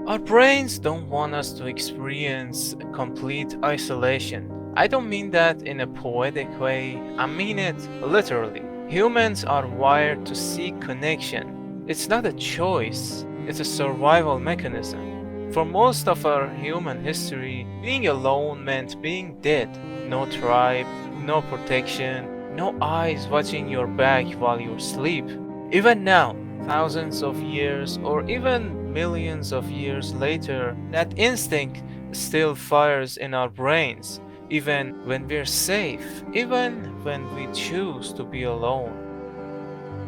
Our brains don't want us to experience complete isolation. I don't mean that in a poetic way, I mean it literally. Humans are wired to seek connection. It's not a choice, it's a survival mechanism. For most of our human history, being alone meant being dead. No tribe, no protection, no eyes watching your back while you sleep. Even now, thousands of years or even millions of years later, that instinct still fires in our brains, even when we're safe, even when we choose to be alone.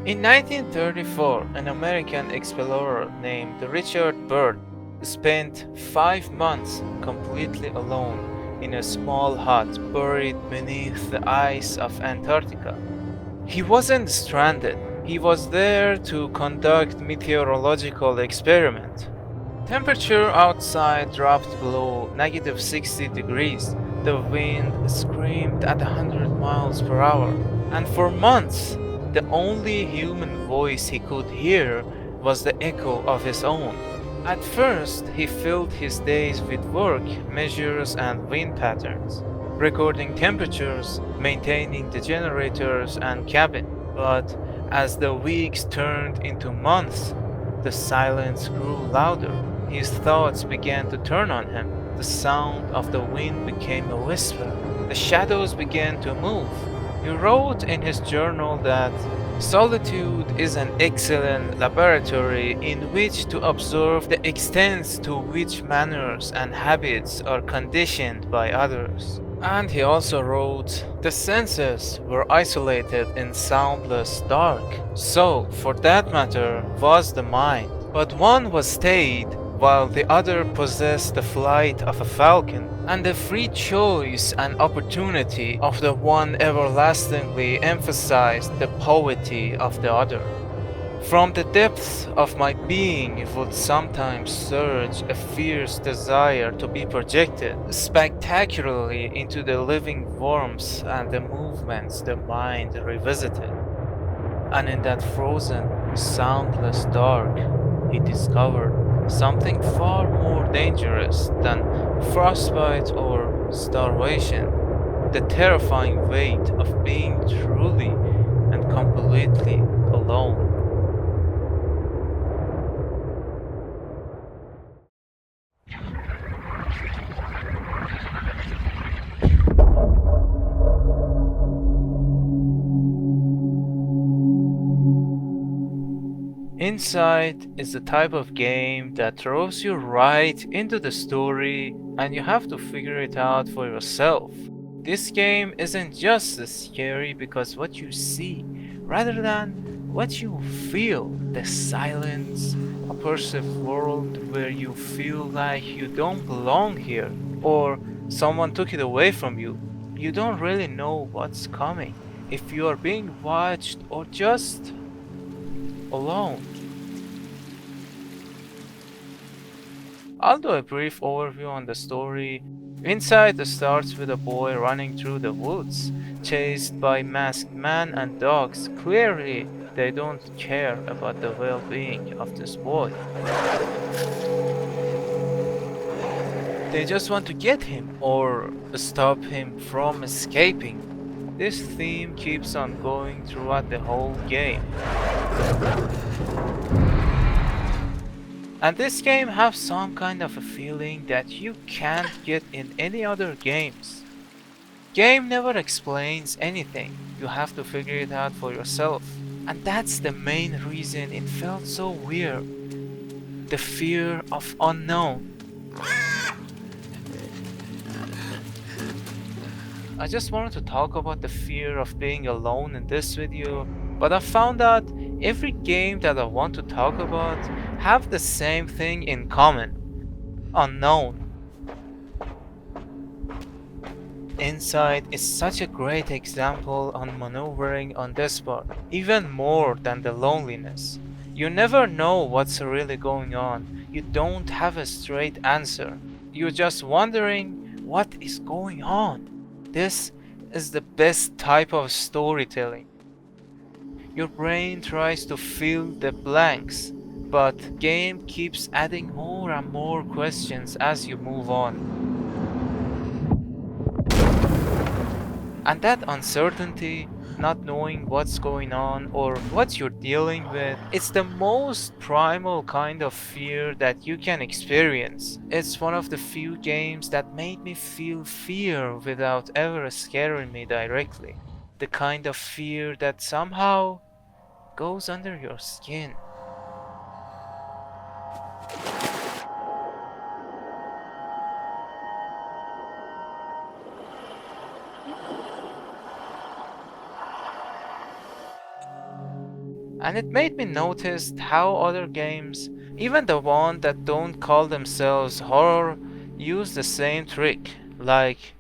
In 1934, an American explorer named Richard Byrd spent 5 months completely alone in a small hut buried beneath the ice of Antarctica. He wasn't stranded. He was there to conduct meteorological experiment. Temperature outside dropped below -60 degrees. The wind screamed at 100 miles per hour. And for months, the only human voice he could hear was the echo of his own. At first, he filled his days with work, measures, and wind patterns, recording temperatures, maintaining the generators and cabin. But as the weeks turned into months, the silence grew louder. His thoughts began to turn on him. The sound of the wind became a whisper. The shadows began to move. He wrote in his journal that solitude is an excellent laboratory in which to observe the extent to which manners and habits are conditioned by others. And he also wrote, the senses were isolated in soundless dark. So, for that matter, was the mind. But one was stayed, while the other possessed the flight of a falcon, and the free choice and opportunity of the one everlastingly emphasized the poverty of the other. From the depths of my being would sometimes surge a fierce desire to be projected spectacularly into the living warmth and the movements the mind revisited. And in that frozen, soundless dark, he discovered something far more dangerous than frostbite or starvation, the terrifying weight of being truly and completely alone. Inside is the type of game that throws you right into the story and you have to figure it out for yourself. This game isn't just scary because what you see, rather than what you feel, the silence, a oppressive world where you feel like you don't belong here, or someone took it away from you. You don't really know what's coming, if you are being watched or just alone. I'll do a brief overview on the story. Inside starts with a boy running through the woods, chased by masked men and dogs. Clearly, they don't care about the well-being of this boy. They just want to get him or stop him from escaping. This theme keeps on going throughout the whole game. And this game has some kind of a feeling that you can't get in any other games. Game never explains anything. You have to figure it out for yourself. And that's the main reason it felt so weird. The fear of unknown. I just wanted to talk about the fear of being alone in this video, but I found out every game that I want to talk about have the same thing in common. Unknown. Inside is such a great example on maneuvering on this part, even more than the loneliness. You never know what's really going on. You don't have a straight answer. You're just wondering what is going on. This is the best type of storytelling. Your brain tries to fill the blanks, but game keeps adding more and more questions as you move on. And that uncertainty, not knowing what's going on or what you're dealing with, it's the most primal kind of fear that you can experience. It's one of the few games that made me feel fear without ever scaring me directly. The kind of fear that somehow goes under your skin. And it made me notice how other games, even the ones that don't call themselves horror, use the same trick, like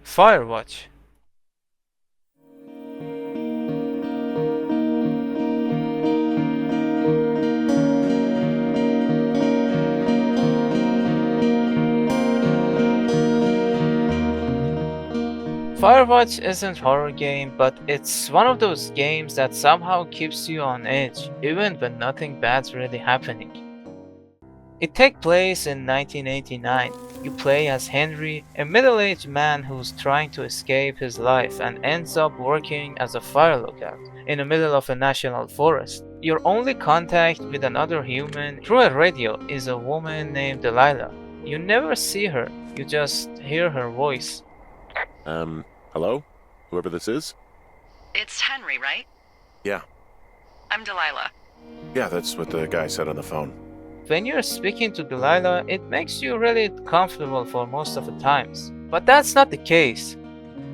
Firewatch. Firewatch isn't a horror game, but it's one of those games that somehow keeps you on edge, even when nothing bad's really happening. It takes place in 1989. You play as Henry, a middle-aged man who's trying to escape his life and ends up working as a fire lookout in the middle of a national forest. Your only contact with another human through a radio is a woman named Delilah. You never see her, you just hear her voice. Hello? Whoever this is? It's Henry, right? Yeah. I'm Delilah. Yeah, that's what the guy said on the phone. When you're speaking to Delilah, it makes you really comfortable for most of the times. But that's not the case.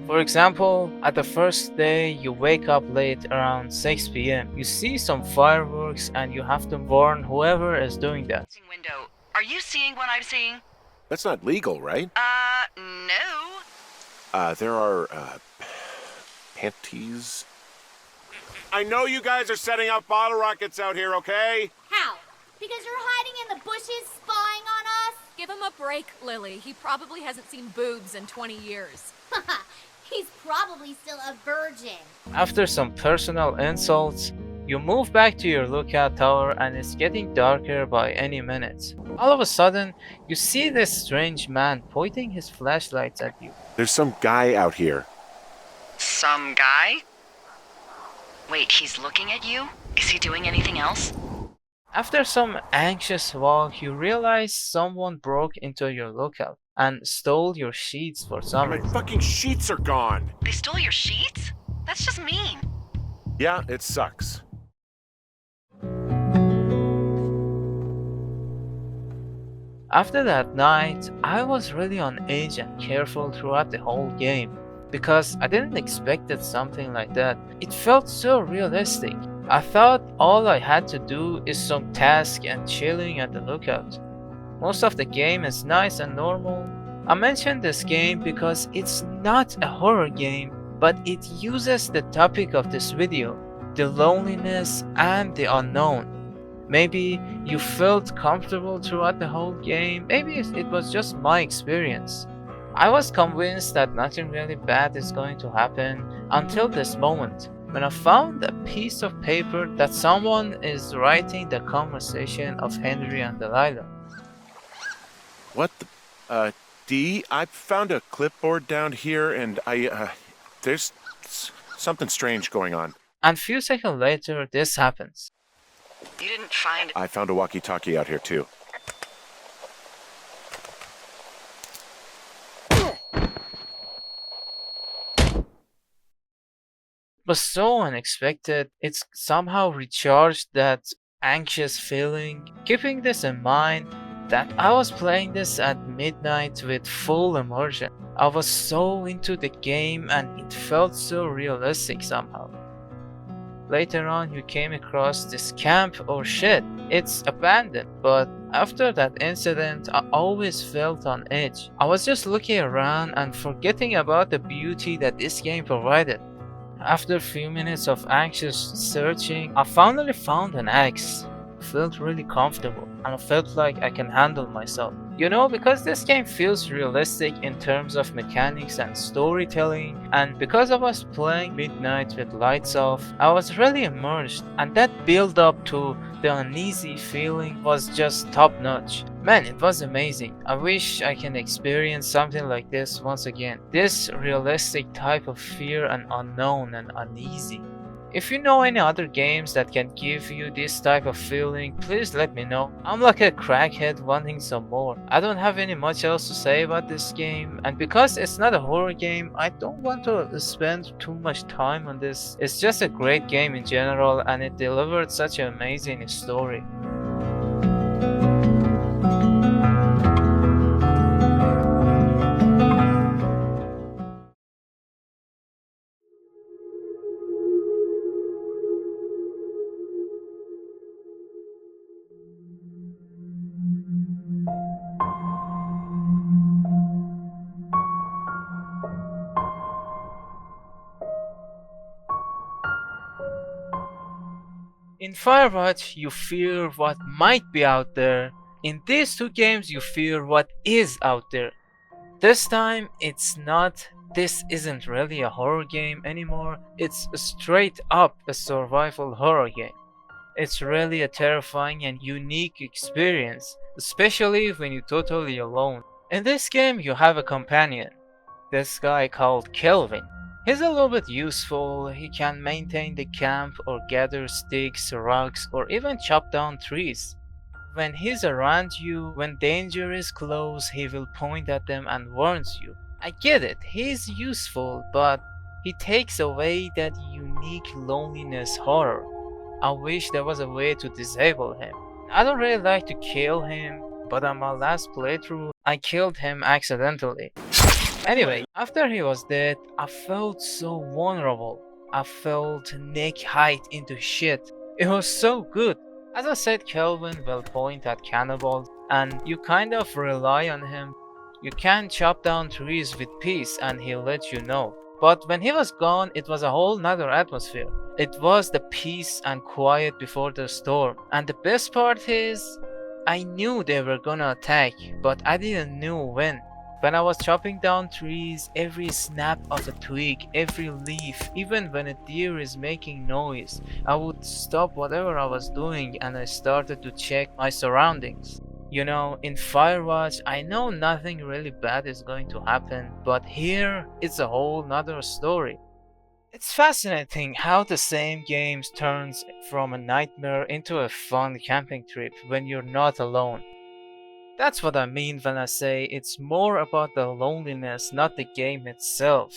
For example, at the first day you wake up late around 6 p.m. You see some fireworks and you have to warn whoever is doing that. Window. Are you seeing what I'm seeing? That's not legal, right? No. There are, panties. I know you guys are setting up bottle rockets out here, okay? How? Because you're hiding in the bushes spying on us? Give him a break, Lily. He probably hasn't seen boobs in 20 years. Haha, he's probably still a virgin. After some personal insults, you move back to your lookout tower and it's getting darker by any minute. All of a sudden, you see this strange man pointing his flashlights at you. There's some guy out here. Some guy? Wait, he's looking at you? Is he doing anything else? After some anxious walk, you realize someone broke into your lookout and stole your sheets for some My reason. fucking sheets are gone. They stole your sheets? That's just mean. Yeah, it sucks. After that night, I was really on edge and careful throughout the whole game because I didn't expect something like that. It felt so realistic. I thought all I had to do is some task and chilling at the lookout. Most of the game is nice and normal. I mentioned this game because it's not a horror game, but it uses the topic of this video, the loneliness and the unknown. Maybe you felt comfortable throughout the whole game, maybe it was just my experience. I was convinced that nothing really bad is going to happen until this moment, when I found a piece of paper that someone is writing the conversation of Henry and Delilah. What the, Dee, I found a clipboard down here and there's something strange going on. And few seconds later, this happens. You didn't find... I found a walkie-talkie out here too. It was so unexpected, it's somehow recharged that anxious feeling. Keeping this in mind, that I was playing this at midnight with full immersion. I was so into the game and it felt so realistic somehow. Later on, you came across this camp or shed. It's abandoned, but after that incident, I always felt on edge. I was just looking around and forgetting about the beauty that this game provided. After a few minutes of anxious searching, I finally found an axe. felt really comfortable and I felt like I can handle myself. You know, because this game feels realistic in terms of mechanics and storytelling, and because I was playing midnight with lights off, I was really immersed, and that build up to the uneasy feeling was just top notch. Man, it was amazing. I wish I can experience something like this once again. This realistic type of fear and unknown and uneasy. If you know any other games that can give you this type of feeling, please let me know. I'm like a crackhead wanting some more. I don't have any much else to say about this game, and because it's not a horror game, I don't want to spend too much time on this. It's just a great game in general, and it delivered such an amazing story. In Firewatch, you fear what might be out there. In these two games, you fear what is out there. This time, this isn't really a horror game anymore. It's straight up a survival horror game. It's really a terrifying and unique experience, especially when you're totally alone. In this game, you have a companion. This guy called Kelvin. He's a little bit useful. He can maintain the camp or gather sticks, rocks, or even chop down trees. When he's around you, when danger is close, he will point at them and warns you. I get it, he's useful, but he takes away that unique loneliness horror. I wish there was a way to disable him. I don't really like to kill him, but on my last playthrough, I killed him accidentally. Anyway, after he was dead, I felt so vulnerable. I felt neck height into shit. It was so good. As I said, Kelvin will point at cannibals, and you kind of rely on him. You can chop down trees with peace and he'll let you know. But when he was gone, it was a whole nother atmosphere. It was the peace and quiet before the storm. And the best part is, I knew they were gonna attack, but I didn't know when. When I was chopping down trees, every snap of a twig, every leaf, even when a deer is making noise, I would stop whatever I was doing and I started to check my surroundings. You know, in Firewatch, I know nothing really bad is going to happen, but here, it's a whole nother story. It's fascinating how the same game turns from a nightmare into a fun camping trip when you're not alone. That's what I mean when I say it's more about the loneliness, not the game itself.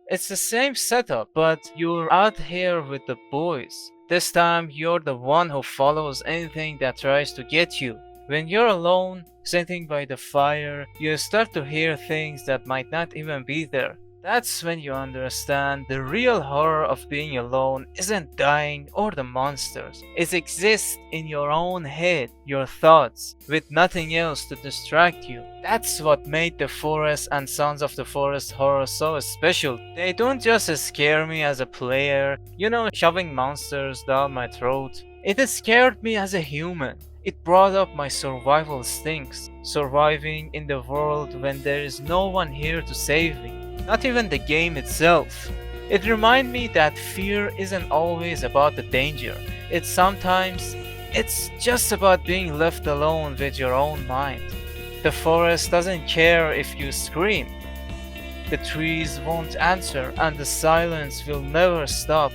It's the same setup, but you're out here with the boys. This time, you're the one who follows anything that tries to get you. When you're alone, sitting by the fire, you start to hear things that might not even be there. That's when you understand the real horror of being alone isn't dying or the monsters. It exists in your own head, your thoughts, with nothing else to distract you. That's what made The Forest and Sons of the Forest horror so special. They don't just scare me as a player, shoving monsters down my throat. It scared me as a human. It brought up my survival instincts, surviving in the world when there is no one here to save me. Not even the game itself. It reminded me that fear isn't always about the danger. It's just about being left alone with your own mind. The forest doesn't care if you scream. The trees won't answer and the silence will never stop.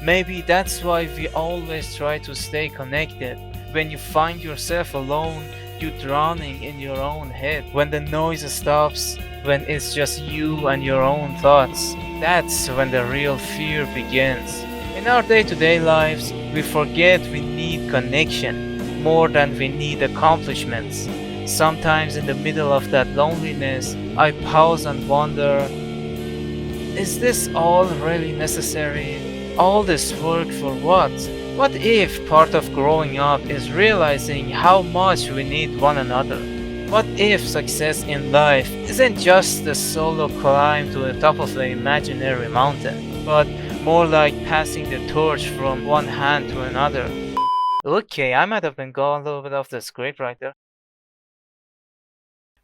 Maybe that's why we always try to stay connected. When you find yourself alone, you're drowning in your own head. When the noise stops, when it's just you and your own thoughts, that's when the real fear begins. In our day-to-day lives, we forget we need connection more than we need accomplishments. Sometimes in the middle of that loneliness, I pause and wonder, is this all really necessary? All this work for what? What if part of growing up is realizing how much we need one another? What if success in life isn't just a solo climb to the top of an imaginary mountain, but more like passing the torch from one hand to another? Okay, I might have been going a little bit off the script right there.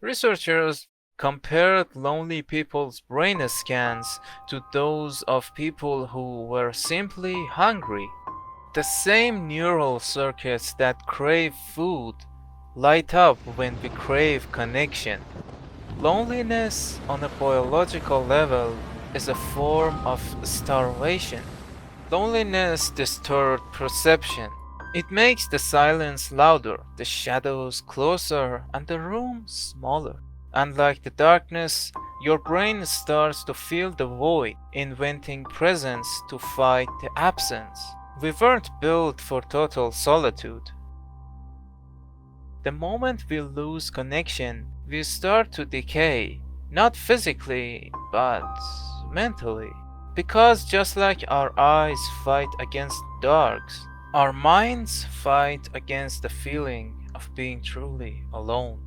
Researchers compared lonely people's brain scans to those of people who were simply hungry. The same neural circuits that crave food light up when we crave connection. Loneliness on a biological level is a form of starvation. Loneliness disturbs perception. It makes the silence louder, the shadows closer, and the room smaller. Unlike the darkness, your brain starts to fill the void, inventing presence to fight the absence. We weren't built for total solitude. The moment we lose connection, we start to decay, not physically, but mentally. Because just like our eyes fight against dogs, our minds fight against the feeling of being truly alone.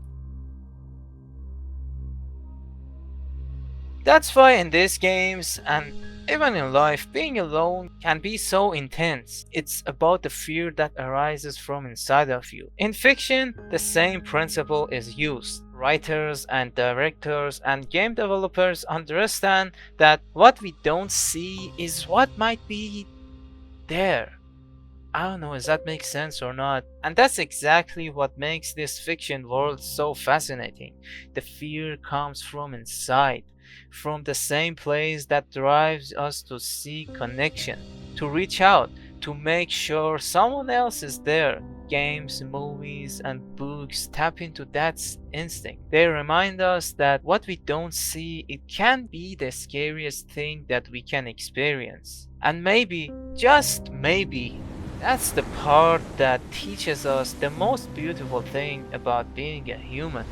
That's why in these games and even in life, being alone can be so intense. It's about the fear that arises from inside of you. In fiction, the same principle is used. Writers and directors and game developers understand that what we don't see is what might be there. I don't know, does that make sense or not? And that's exactly what makes this fiction world so fascinating. The fear comes from inside, from the same place that drives us to seek connection, to reach out, to make sure someone else is there. Games, movies, and books tap into that instinct. They remind us that what we don't see, it can be the scariest thing that we can experience. And maybe, just maybe, that's the part that teaches us the most beautiful thing about being a human.